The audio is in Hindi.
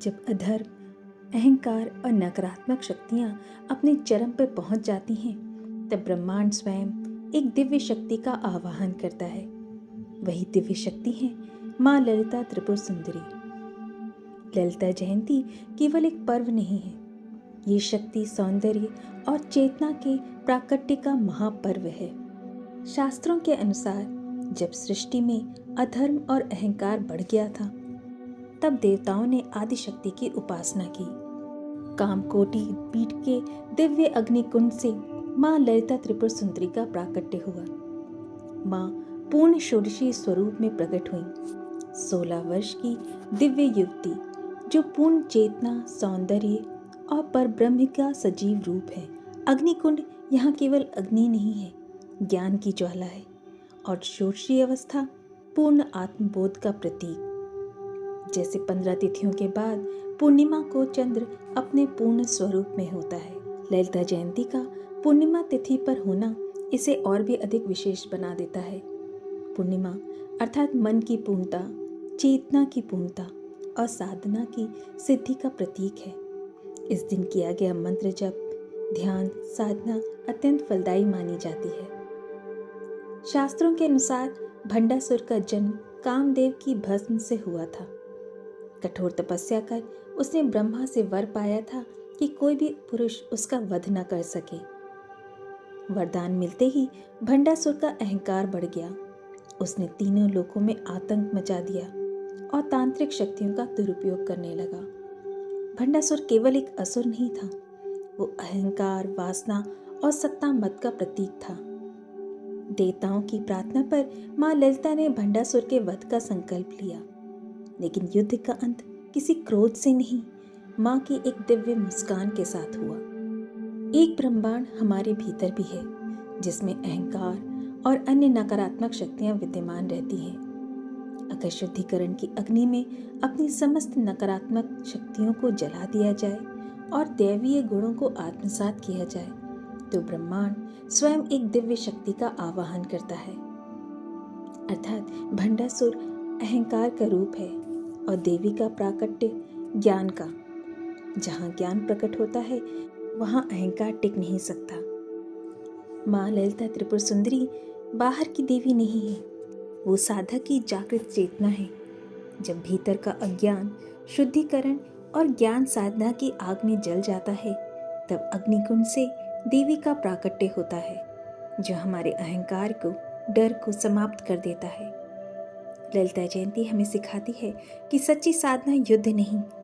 जब अधर्म, अहंकार और नकारात्मक शक्तियाँ अपने चरम पर पहुँच जाती हैं, तब ब्रह्मांड स्वयं एक दिव्य शक्ति का आवाहन करता है। वही दिव्य शक्ति है माँ ललिता त्रिपुर सुंदरी। ललिता जयंती केवल एक पर्व नहीं है, ये शक्ति, सौंदर्य और चेतना के प्राकट्य का महापर्व है। शास्त्रों के अनुसार जब सृष्टि में अधर्म और अहंकार बढ़ गया था, तब देवताओं ने आदि शक्ति की उपासना की। कामकोटि पीठ के दिव्य अग्निकुंड से माँ ललिता त्रिपुर सुंदरी का प्राकट्य हुआ। माँ पूर्ण षोडशी स्वरूप में प्रकट हुई। 16 वर्ष की दिव्य युवती जो पूर्ण चेतना, सौंदर्य और परब्रह्म का सजीव रूप है। अग्निकुंड यहाँ केवल अग्नि नहीं है, ज्ञान की ज्वाला है और षोडशी अवस्था पूर्ण आत्मबोध का प्रतीक। जैसे 15 तिथियों के बाद पूर्णिमा को चंद्र अपने पूर्ण स्वरूप में होता है, ललिता जयंती का पूर्णिमा तिथि पर होना इसे और भी अधिक विशेष बना देता है। पूर्णिमा अर्थात मन की पूर्णता, चेतना की पूर्णता और साधना की सिद्धि का प्रतीक है। इस दिन किया गया मंत्र जप, ध्यान, साधना अत्यंत फलदायी मानी जाती है। शास्त्रों के अनुसार भंडासुर का जन्म कामदेव की भस्म से हुआ था। कठोर तपस्या कर उसने ब्रह्मा से वर पाया था कि कोई भी पुरुष उसका वध न कर सके। वरदान मिलते ही भंडासुर का अहंकार बढ़ गया। उसने तीनों लोकों में आतंक मचा दिया और तांत्रिक शक्तियों का दुरुपयोग करने लगा। भंडासुर केवल एक असुर नहीं था, वो अहंकार, वासना और सत्ता मत का प्रतीक था। देवताओं की प्रार्थना पर माँ ललिता ने भंडासुर के वध का संकल्प लिया, लेकिन युद्ध का अंत किसी क्रोध से नहीं, माँ की एक दिव्य मुस्कान के साथ हुआ। एक ब्रह्मांड हमारे भीतर भी है, जिसमें अहंकार और अन्य नकारात्मक शक्तियाँ विद्यमान रहती हैं। अगर शुद्धिकरण की अग्नि में अपनी समस्त नकारात्मक शक्तियों को जला दिया जाए और दैवीय गुणों को आत्मसात किया जाए, तो ब्रह्मांड स्वयं एक दिव्य शक्ति का आवाहन करता है। अर्थात भंडासुर अहंकार का रूप है और देवी का प्राकट्य ज्ञान का। जहाँ ज्ञान प्रकट होता है, वहाँ अहंकार टिक नहीं सकता। माँ ललिता त्रिपुर सुंदरी बाहर की देवी नहीं है, वो साधक की जागृत चेतना है। जब भीतर का अज्ञान शुद्धिकरण और ज्ञान साधना की आग में जल जाता है, तब अग्निकुंड से देवी का प्राकट्य होता है, जो हमारे अहंकार को, डर को समाप्त कर देता है। ललिता जयंती हमें सिखाती है कि सच्ची साधना युद्ध नहीं,